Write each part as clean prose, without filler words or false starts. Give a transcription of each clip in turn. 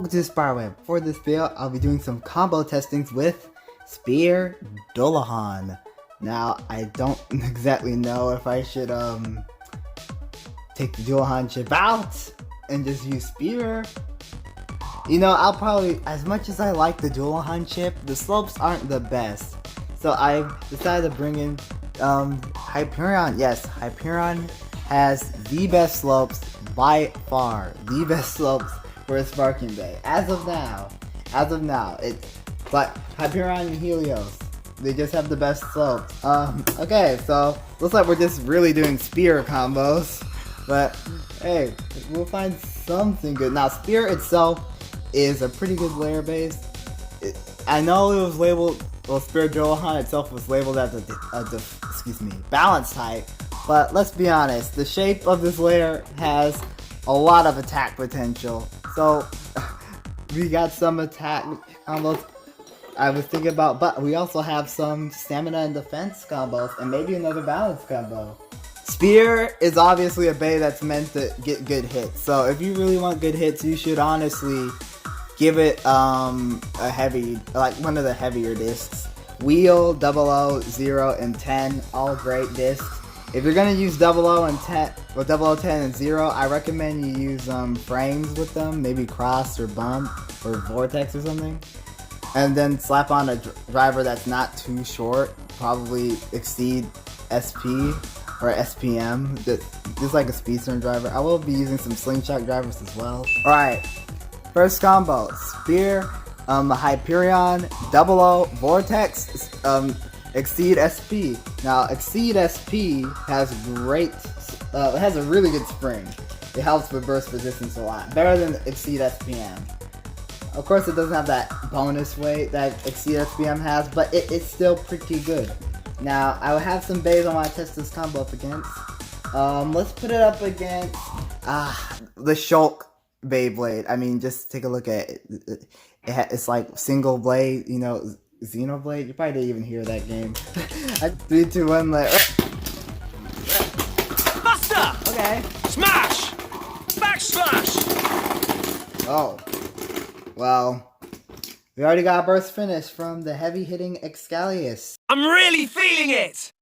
welcome to the Spyder. For this video, I'll be doing some combo testings with Spyder Dullahan. Now, I don't exactly know if I should take the Dullahan chip out and just use Spyder. You know, I'll probably, as much as I like the Dullahan chip, the slopes aren't the best. So I decided to bring in Hyperion. Yes, Hyperion has the best slopes by far. The best slopes for a Sparking Bay. As of now, it's like Hyperion and Helios. They just have the best slopes. Okay, so looks like we're just really doing Spyder combos. But hey, we'll find something good. Now, Spyder itself is a pretty good layer base. I know it was labeled, well, Spyder Dullahan itself was labeled as a balance type. But let's be honest, the shape of this layer has a lot of attack potential. So we got some attack combos I was thinking about, but we also have some stamina and defense combos and maybe another balance combo. Spyder is obviously a bay that's meant to get good hits. So if you really want good hits, you should honestly give it a heavy, like one of the heavier discs. Wheel, 00, 0, and 10, all great discs. If you're gonna use 00 and 10, well, 00, 10, and 0, I recommend you use frames with them, maybe cross or bump or vortex or something, and then slap on a driver that's not too short, probably exceed SP or SPM, just like a speedster driver. I will be using some slingshot drivers as well. All right, first combo: Spyder, Hyperion, 00, vortex, Exceed SP. Now, Exceed SP has great, it has a really good spring. It helps with burst resistance a lot. Better than Exceed SPM. Of course, it doesn't have that bonus weight that Exceed SPM has, but it's still pretty good. Now, I will have some bays I want to test this combo up against. Let's put it up against the Shulk Beyblade. I mean, just take a look at it. It's like single blade, you know, Xenoblade? You probably didn't even hear that game. 3, 2, 1, like. Buster! Okay. Smash! Backslash! Oh. Well. We already got a burst finish from the heavy hitting Excalius. I'm really feeling it!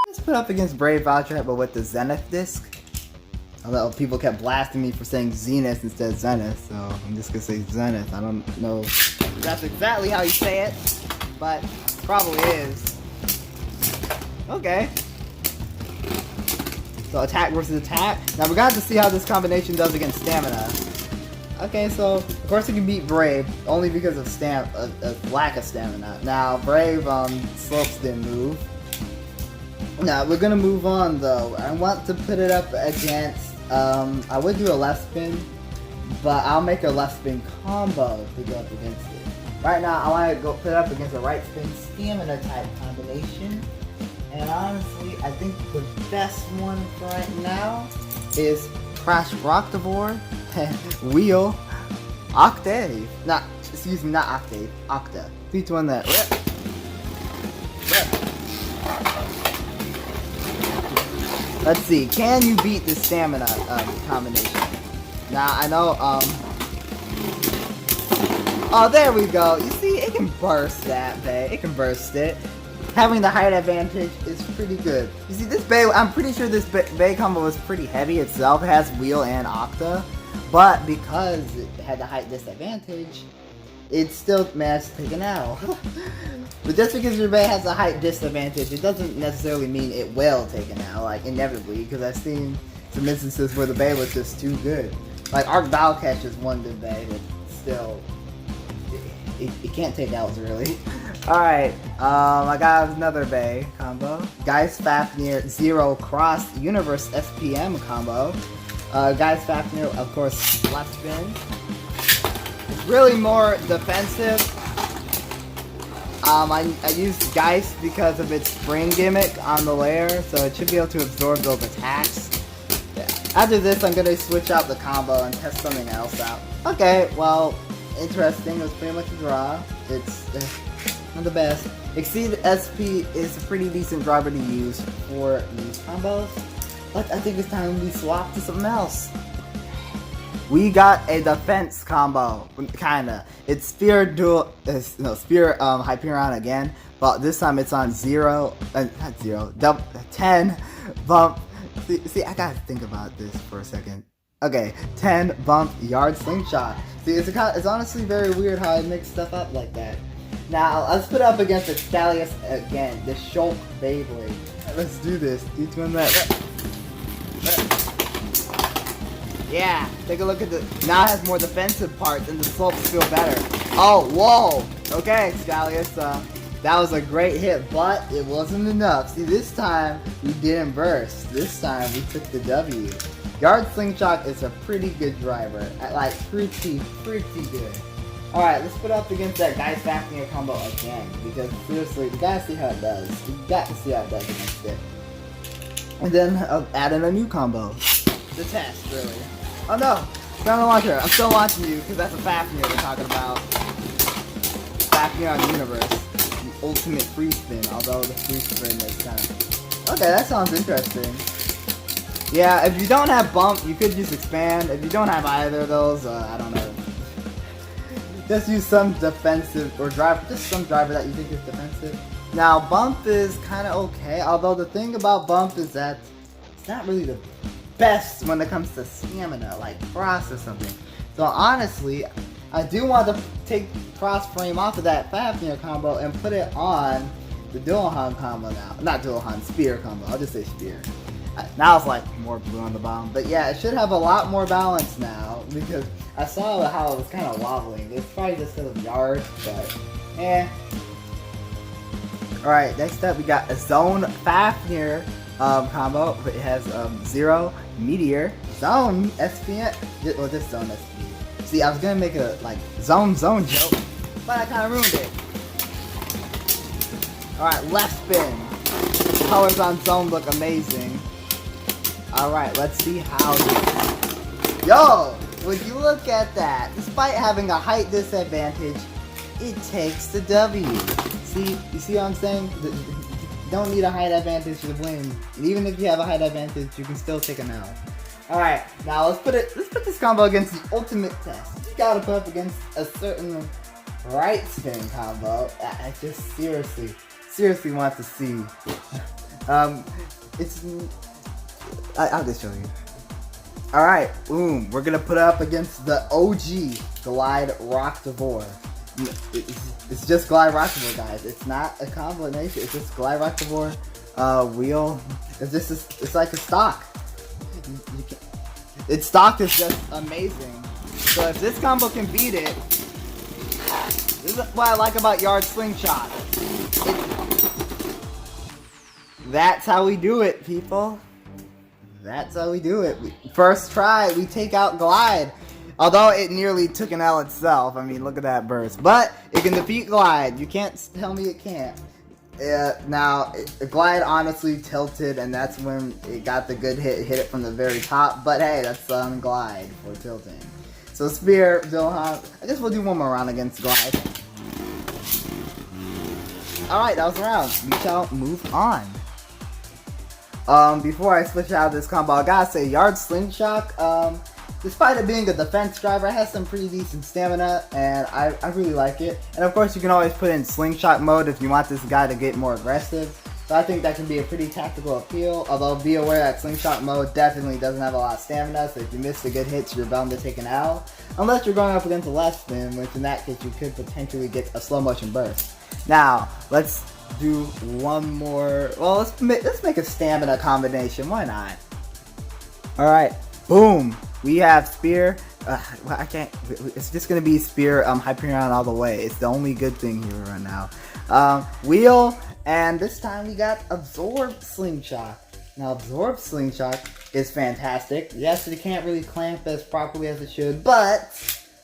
Let's put up against Brave Voucher, but with the Zenith disc. Although people kept blasting me for saying Zenith instead of Zenith, so I'm just gonna say Zenith. I don't know if that's exactly how you say it, but probably is. Okay. So attack versus attack. Now we got to see how this combination does against stamina. Okay, so of course it can beat Brave only because of lack of stamina. Now Brave slopes didn't move. Now we're gonna move on though. I want to put it up against. I would do a left spin, but I'll make a left spin combo to go up against it. Right now, I want to go put it up against a right spin stamina type combination. And honestly, I think the best one for right now is Crash Rocktavore, Wheel, Octave. Not Octave, Octa. 3, 2, 1, that. Let's see, can you beat the stamina combination? Now, I know, oh, there we go. You see, it can burst that bay. It can burst it. Having the height advantage is pretty good. You see, this bay, I'm pretty sure this bay combo was pretty heavy itself. It has Wheel and Octa. But because it had the height disadvantage, it still managed to take an L. But just because your bay has a height disadvantage, it doesn't necessarily mean it will take an L, like inevitably, because I've seen some instances where the bay was just too good. Like Arc Valcatch is one good bay, but still, it can't take L's really. Alright, I got another bay combo. Geist Fafnir 0 Cross Universe SPM combo. Geist Fafnir, of course, left spin. It's really more defensive. I used Geist because of its spring gimmick on the layer, so it should be able to absorb those attacks. Yeah. After this, I'm gonna switch out the combo and test something else out. Okay, well, interesting. It was pretty much a draw. It's not the best. Exceed SP is a pretty decent driver to use for these combos, but I think it's time we swap to something else. we got a defense combo, kinda. It's Spear Spear Hyperion again, but this time it's on 10 bump. See, I gotta think about this for a second. Okay, 10 bump yard slingshot. See, it's honestly very weird how I mix stuff up like that. Now, let's put it up against the Stalius again, the Shulk Beyblade. Let's do this. Each one that. Yeah, take a look at the. Now it has more defensive parts and the slopes feel better. Oh, whoa! Okay, Stalius, that was a great hit, but it wasn't enough. See, this time we didn't burst. This time we took the W. Yard Slingshot is a pretty good driver. Like, pretty good. Alright, let's put it up against that Guy's Fafnir combo again. Because, seriously, we gotta see how it does. We got to see how it does against it. And then, add in a new combo. The test, really. Oh no! Down the launcher. I'm still launching you, because that's a Fafnir we're talking about. Fafnir on Universe. The ultimate free spin, although the free spin is kind of... Okay, that sounds interesting. Yeah, if you don't have bump, you could just expand. If you don't have either of those, I don't know. Just use some defensive or driver, just some driver that you think is defensive. Now, bump is kind of okay, although the thing about bump is that it's not really the best when it comes to stamina, like Frost or something. So honestly, I do want to take Frost Frame off of that Fafnir combo and put it on the Dual-Han combo now. Not Dual-Han, Spear combo. I'll just say Spear. Now it's like more blue on the bottom. But yeah, it should have a lot more balance now because I saw how it was kind of wobbling. It's probably just because of yards, but eh. Alright, next up we got a Zone Fafnir combo. It has Zero, Meteor, Zone SPN. Well, this Zone SP. See, I was gonna make a like Zone joke, but I kind of ruined it. Alright, left spin. The colors on Zone look amazing. Alright, let's see how this... Yo! Would you look at that? Despite having a height disadvantage, it takes the W. See? You see what I'm saying? You don't need a height advantage to win. And even if you have a height advantage, you can still take an L. Alright, now let's put this combo against the ultimate test. You gotta put up against a certain right spin combo. I just seriously want to see. I'll just show you. Alright, boom. We're gonna put it up against the OG Glide Rocktivore. It's just Glide Rocktivore, guys. It's not a combination. It's just Glide Rocktivore wheel. It's like a stock. Its stock is just amazing. So if this combo can beat it, this is what I like about Yard Slingshot. That's how we do it, people. That's how we do it. First try, we take out Glide. Although it nearly took an L itself. I mean, look at that burst. But it can defeat Glide. You can't tell me it can't. Now, Glide honestly tilted, and that's when it got the good hit. It hit it from the very top. But hey, that's Glide for tilting. So Spear, Dual-Han. I guess we'll do one more round against Glide. Alright, that was the round. We shall move on. Before I switch out of this combo, I gotta say, Yard Slingshot, despite it being a defense driver, it has some pretty decent stamina, and I really like it. And of course, you can always put in Slingshot mode if you want this guy to get more aggressive. So I think that can be a pretty tactical appeal, although be aware that Slingshot mode definitely doesn't have a lot of stamina, so if you miss the good hits, you're bound to take an L. Unless you're going up against a left spin, which in that case, you could potentially get a slow motion burst. Now, let's do one more. Well, let's make a stamina combination. Why not? Alright, boom. We have Spear. Well, I can't. It's just gonna be Spear Hyperion all the way. It's the only good thing here right now. Wheel, and this time we got Absorb Slingshot. Now, Absorb Slingshot is fantastic. Yes, it can't really clamp as properly as it should, but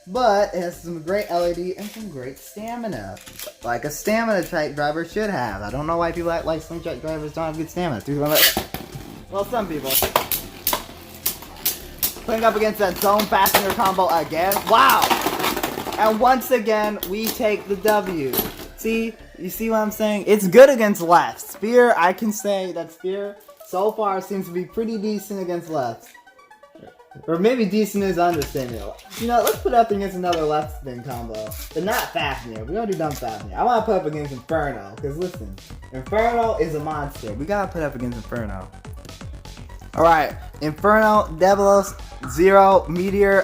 it has some great LED and some great stamina. Like a stamina type driver should have. I don't know why people act like Slingshot drivers don't have good stamina. Well, some people. Playing up against that Zone Fafnir combo again. Wow! And once again, we take the W. See? You see what I'm saying? It's good against left. Spear, I can say that Spear so far seems to be pretty decent against left. Or maybe decent is understatement. You know, let's put up against another left spin combo. But not Fafnir. We already done Fafnir. I want to put up against Inferno. Because listen, Inferno is a monster. We gotta put up against Inferno. Alright, Inferno, Devilos, Zero, Meteor,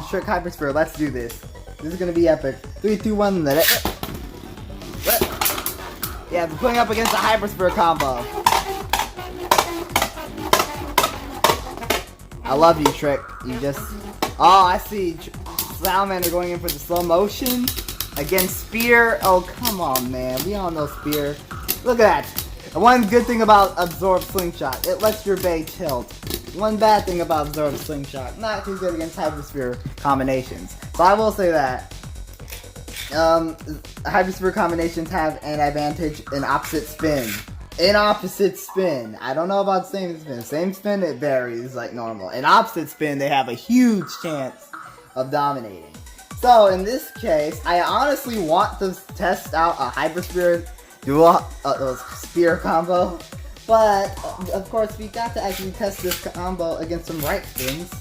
Trick Hypersphere. Let's do this. This is gonna be epic. 3, 2, 1, let it. Yeah, we're putting up against the Hypersphere combo. I love you, Trick. You just... Oh, I see. Salamander going in for the slow motion against Spear. Oh, come on, man. We all know Spear. Look at that. One good thing about Absorb Slingshot, it lets your Bay tilt. One bad thing about Absorb Slingshot, not too good against Hypersphere combinations. So I will say that. Hypersphere combinations have an advantage in opposite spin. In opposite spin. I don't know about same spin. Same spin, it varies like normal. In opposite spin, they have a huge chance of dominating. So in this case, I honestly want to test out a Hypersphere dual spear combo. But, of course, we got to actually test this combo against some right spins.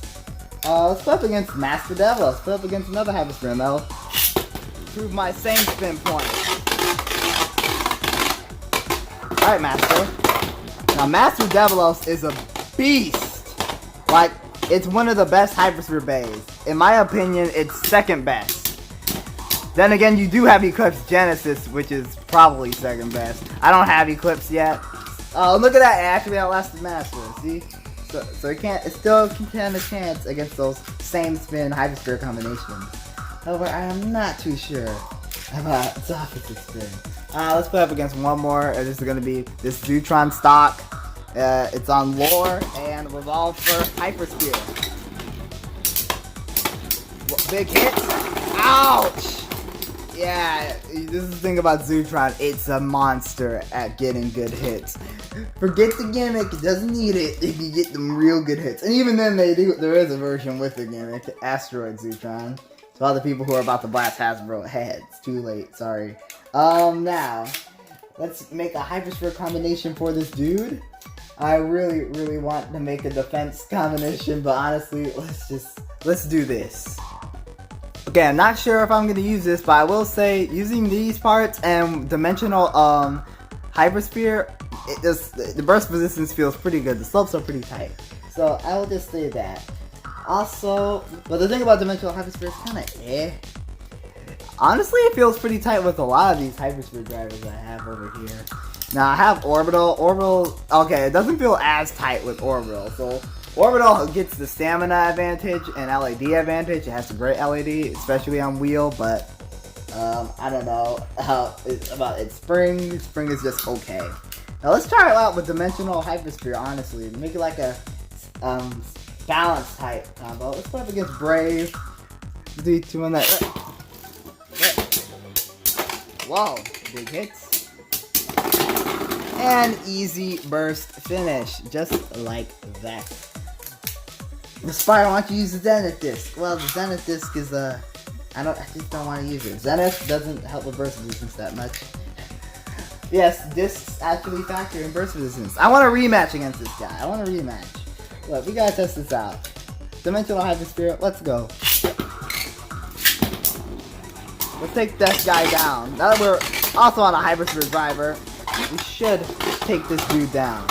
Let's put up against Master Devil. Let's put up against another Hypersphere, though. Prove my same spin point. Alright, Master. Now, Master Devilos is a beast. Like, it's one of the best Hypersphere bays. In my opinion, it's second best. Then again, you do have Eclipse Genesis, which is probably second best. I don't have Eclipse yet. Oh, look at that. It actually outlasted Master. See? So it still can stand a chance against those same spin Hypersphere combinations. However, I am not too sure about its opposite spin. Let's put up against one more. This is going to be this Zutron stock. It's on Lore and Revolve for Hypersphere. Big hit. Ouch! Yeah, this is the thing about Zutron. It's a monster at getting good hits. Forget the gimmick. It doesn't need it if you get them real good hits. And even then, there is a version with the gimmick. Asteroid Zutron. To all the people who are about to blast Hasbro heads. Too late, sorry. Now, let's make a Hypersphere combination for this dude. I really, really want to make a defense combination, but honestly, let's do this. Okay, I'm not sure if I'm going to use this, but I will say, using these parts and dimensional, Hypersphere, the burst resistance feels pretty good. The slopes are pretty tight. So, I will just say that. Also, but the thing about dimensional Hypersphere is kind of eh. Honestly, it feels pretty tight with a lot of these Hypersphere drivers I have over here. Now, I have Orbital. Okay, it doesn't feel as tight with Orbital. So, Orbital gets the stamina advantage and LED advantage. It has a great LED, especially on wheel, but I don't know about its spring. Spring is just okay. Now, let's try it out with dimensional Hypersphere, honestly. Make it like a balance type combo. Let's put up against Brave. 3, 2, 1, that. Whoa, big hits. And easy burst finish, just like that. The Spyder, why don't you use the Zenith Disc? Well, the Zenith Disc is I just don't want to use it. Zenith doesn't help with burst resistance that much. Yes, discs actually factor in burst resistance. I want a rematch against this guy. I want a rematch. Look, we gotta test this out. Dimensional Hypersphere, let's go. Let's take this guy down. Now that we're also on a Hypersphere driver, we should take this dude down.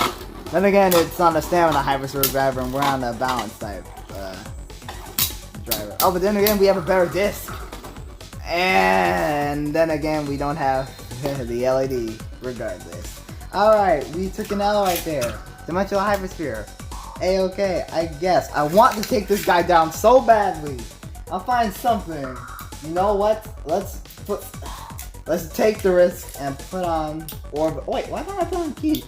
Then again, it's on a stamina Hypersphere driver, and we're on a balance type driver. Oh, but then again, we have a better disc. And then again, we don't have the LED, regardless. Alright, we took an L right there. Dimensional Hypersphere. A-okay, I guess. I want to take this guy down so badly. I'll find something. You know what? Let's take the risk and put on Orb. Wait, why not I put on Keep?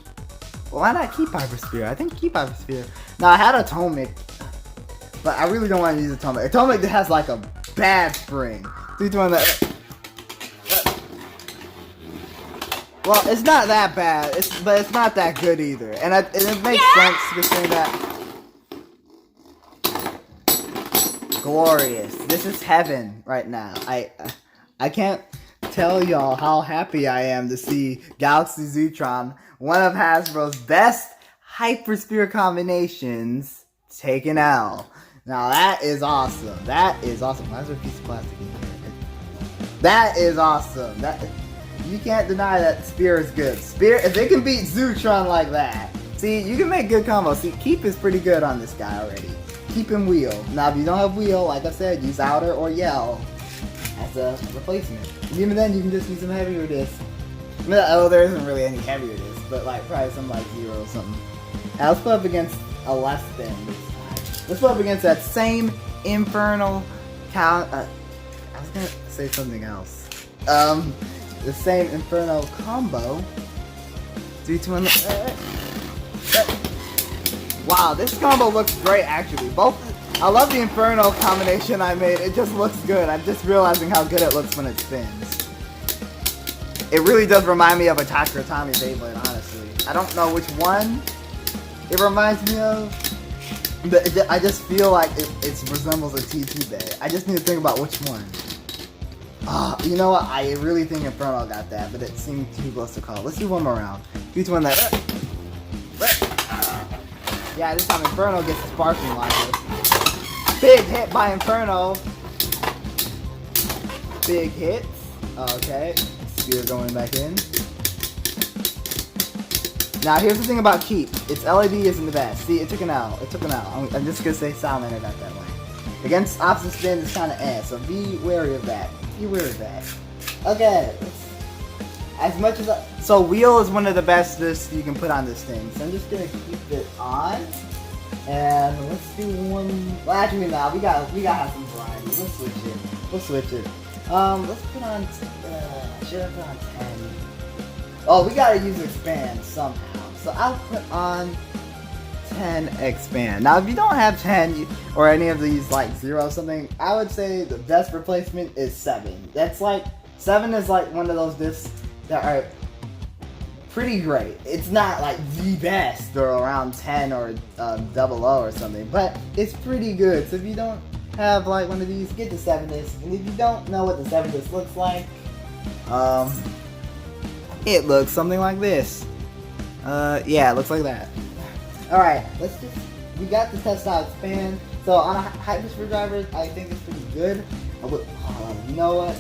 Why not keep Hypersphere? I think keep Hypersphere. Now, I had Atomic, but I really don't want to use Atomic. Atomic has like a bad spring. 3, 2, 1, that. Well, it's not that bad, but it's not that good either. And it makes sense considering that. Glorious. This is heaven right now. I can't tell y'all how happy I am to see Galaxy Zutron, one of Hasbro's best Hypersphere combinations, take an L. Now that is awesome. That is awesome. Why is there a piece of plastic in here? That is awesome. You can't deny that Spear is good. Spear, if they can beat Zootron like that, see, you can make good combos. See, Keep is pretty good on this guy already. Keep and Wheel. Now, if you don't have Wheel, like I said, use Outer or Yell as a replacement. Even then, you can just use some heavier discs. Oh, there isn't really any heavier discs, but like probably some like 0 or something. Now, let's put up against a less than this time. Let's put up against that same Infernal count. I was gonna say something else. The same Inferno combo. 3, 2, 1. Wow, this combo looks great actually. I love the Inferno combination I made. It just looks good. I'm just realizing how good it looks when it spins. It really does remind me of a Takara Tomy Beyblade, honestly. I don't know which one it reminds me of. But I just feel like it resembles a T2 Bay. I just need to think about which one. You know what? I really think Inferno got that, but it seemed too close to call. Let's do one more round. 3, 2, 1, that. Yeah, this time Inferno gets sparking like this. Big hit by Inferno. Big hits. Okay. Spear going back in. Now here's the thing about Keep. Its LED isn't the best. See, it took an L. It took an L. I'm just gonna say Salamander got that way. Against opposite spin is kind of so be wary of that. Be wary of that. Okay. As much as so Wheel is one of the best discs you can put on this thing. So I'm just gonna keep it on. And let's do one. Well, actually, now we gotta have some variety. Let's switch it. Let's switch it. Let's put on. Should I put on 10? Oh, we gotta use Expand somehow. So I'll put on 10 Expand. Now, if you don't have 10 or any of these like 0 or something, I would say the best replacement is 7. That's like 7 is like one of those discs that are pretty great. It's not like the best or around 10 or 00 or something, but it's pretty good. So if you don't have like one of these, get the 7 disc. And if you don't know what the 7 disc looks like, it looks something like this. Yeah, it looks like that. Alright, we got the test out Expand. So on a Hyper Screwdriver, I think it's pretty good. You know what?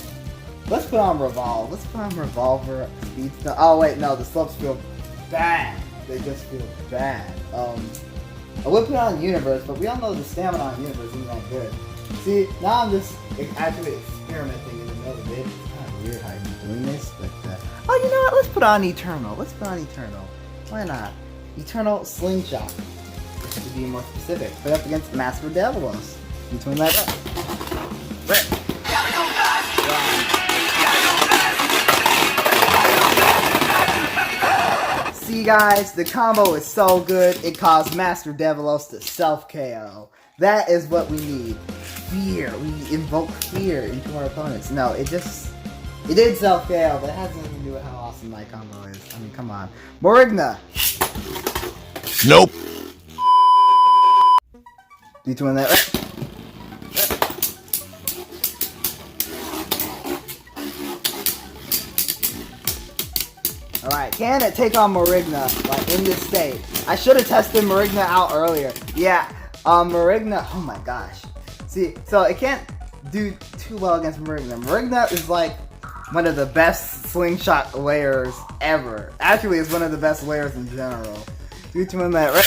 Let's put on Revolve. Let's put on Revolver, Speed Stuff. Oh wait, no, the slopes feel bad. They just feel bad. I would put on Universe, but we all know the stamina on Universe isn't that good. See, now I'm just actually experimenting in another bit. It's kind of weird how you're doing this, but oh, you know what? Let's put on Eternal. Let's put on Eternal. Why not? Eternal Slingshot. To be more specific, put up against Master Devilos. Between that up. Right. See guys, the combo is so good, it caused Master Devilos to self-KO. That is what we need. Fear. We invoke fear into our opponents. No, it did self-KO, but it has nothing to do with how awesome my combo is. I mean, come on. Morigna. Nope. You doing that? Alright, can it take on Morigna, like, in this state? I should have tested Morigna out earlier. Yeah, Morigna, oh my gosh. See, so it can't do too well against Morigna. Morigna is like one of the best slingshot layers ever. Actually, it's one of the best layers in general. 3, 2, 1, look,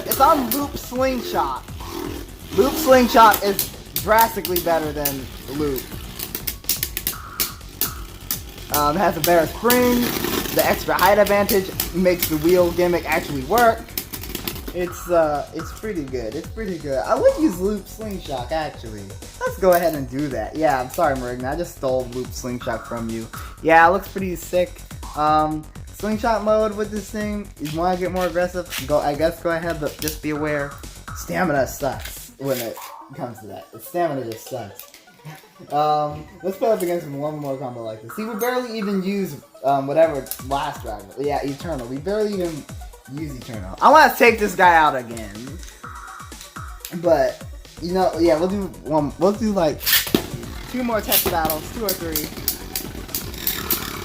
it's on Loop Slingshot. Loop Slingshot is drastically better than Loop. It has a better spring. The extra height advantage makes the wheel gimmick actually work. It's pretty good. It's pretty good. I would use Loop Slingshot actually. Let's go ahead and do that. Yeah, I'm sorry, Morigna. I just stole Loop Slingshot from you. Yeah, it looks pretty sick. Slingshot mode with this thing. You want to get more aggressive? Go ahead, but just be aware. Stamina sucks when it comes to that. The stamina just sucks. Let's put up against one more combo like this. See, we barely even use whatever last driver. Yeah, Eternal. We barely even use Eternal. I want to take this guy out again, but you know, yeah, we'll do one. We'll do like 2 more test battles, 2 or 3.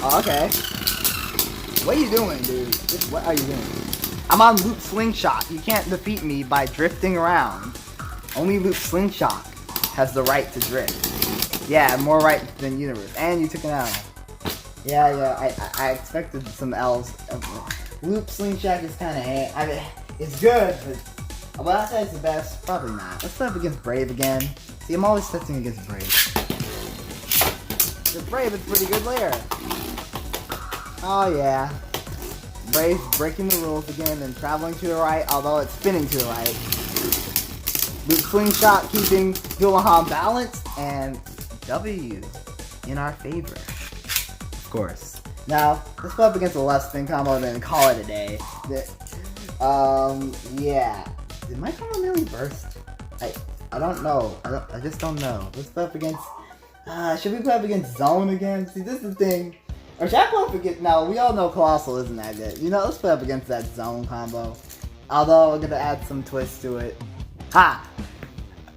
Oh, okay. What are you doing, dude? What are you doing? I'm on Loop Slingshot. You can't defeat me by drifting around. Only Loop Slingshot has the right to drift. Yeah, more right than Universe. And you took an L. Yeah, I expected some L's. Loop Slingshot is kind of I mean, it's good, but will I say it's the best? Probably not. Let's play up against Brave again. See, I'm always testing against Brave. The Brave is pretty good layer. Oh yeah. Brave breaking the rules again and traveling to the right, although it's spinning to the right. Loop Slingshot keeping Dualahan balanced, and W in our favor. Of course. Now, let's go up against a less spin combo and then call it a day. Yeah. Did my combo really burst? I don't know. I just don't know. Let's play up against... should we play up against Zone again? See, this is the thing. Or should I play up against... No, we all know Colossal isn't that good. You know, let's play up against that Zone combo. Although, I'm gonna add some twist to it. Ha!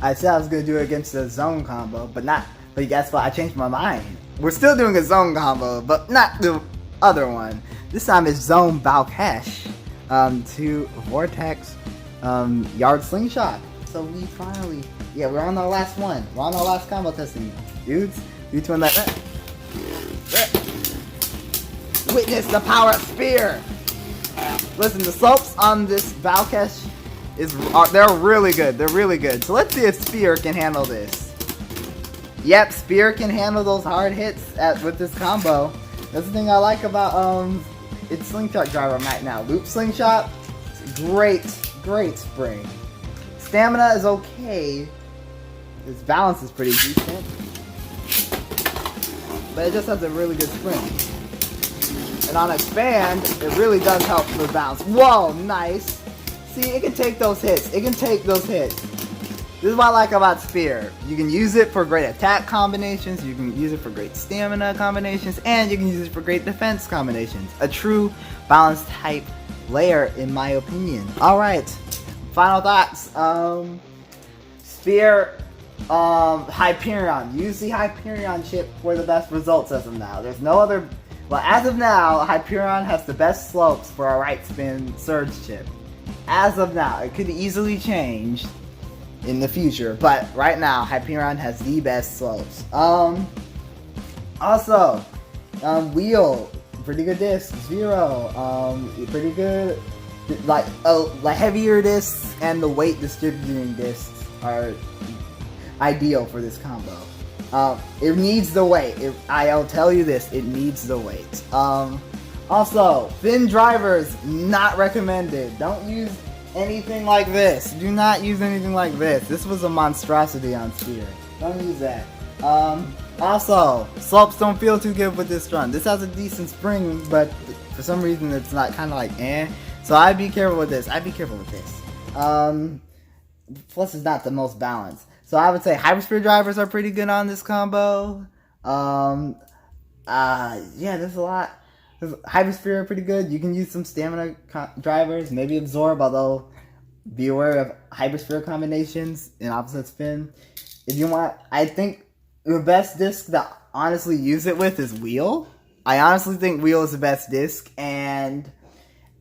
I said I was gonna do it against the Zone combo, but not... But guess what? I changed my mind. We're still doing a Zone combo, but not the other one. This time it's Zone Balkesh to Vortex Yard Slingshot. So we finally... Yeah, we're on our last one. We're on our last combo testing. Dudes, you two on that... Witness the power of Spear! Listen, the slopes on this Balkesh they're really good. They're really good. So let's see if Spear can handle this. Yep, Spear can handle those hard hits with this combo. That's the thing I like about its Slingshot driver right now. Loop Slingshot, great spring. Stamina is okay. Its balance is pretty decent. But it just has a really good spring. And on Expand, it really does help with balance. Whoa, nice. See, it can take those hits. It can take those hits. This is what I like about Spear. You can use it for great attack combinations, you can use it for great stamina combinations, and you can use it for great defense combinations. A true balanced type layer, in my opinion. Alright, final thoughts. Spear, Hyperion. Use the Hyperion chip for the best results as of now. There's no other... Well, as of now, Hyperion has the best slopes for a right spin Surge chip. As of now, it could easily change in the future, but right now Hyperion has the best slopes. Also, wheel, pretty good disc. Zero, pretty good. Like heavier discs and the weight distributing discs are ideal for this combo. It needs the weight. I'll tell you this, it needs the weight. Also, thin drivers not recommended. Don't use anything like this. Do not use anything like this. This was a monstrosity on Spear. Don't use that. Also, slopes don't feel too good with this run. This has a decent spring, but for some reason it's not kind of like eh. So I'd be careful with this. Plus it's not the most balanced. So I would say Hyperspear drivers are pretty good on this combo. Yeah, there's a lot. Hyperspear are pretty good. You can use some stamina drivers, maybe Absorb, although be aware of Hyperspear combinations in opposite spin. If you want, I think the best disc to honestly use it with is Wheel. I honestly think Wheel is the best disc, and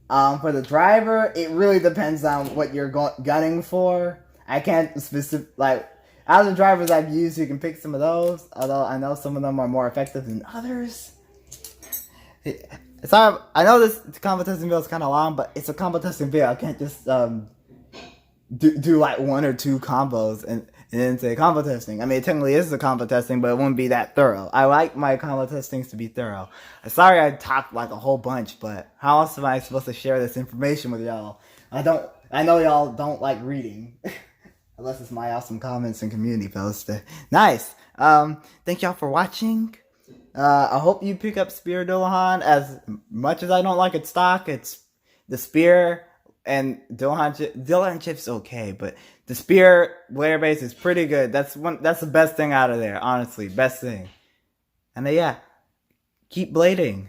for the driver, it really depends on what you're gunning for. I can't out of the drivers I've used, you can pick some of those, although I know some of them are more effective than others. It's hard. I know this combo testing video is kind of long, but it's a combo testing video. I can't just do like one or two combos and then say combo testing. I mean, it technically is a combo testing, but it wouldn't be that thorough. I like my combo testings to be thorough. Sorry I talked like a whole bunch, but how else am I supposed to share this information with y'all? I know y'all don't like reading. Unless it's my awesome comments and community posts. Nice. Thank y'all for watching. I hope you pick up Spear Dualahan. As much as I don't like its stock, it's the Spear and Dualahan chip's okay, but the Spear layer base is pretty good. That's the best thing out of there, honestly. Best thing. And yeah, keep blading.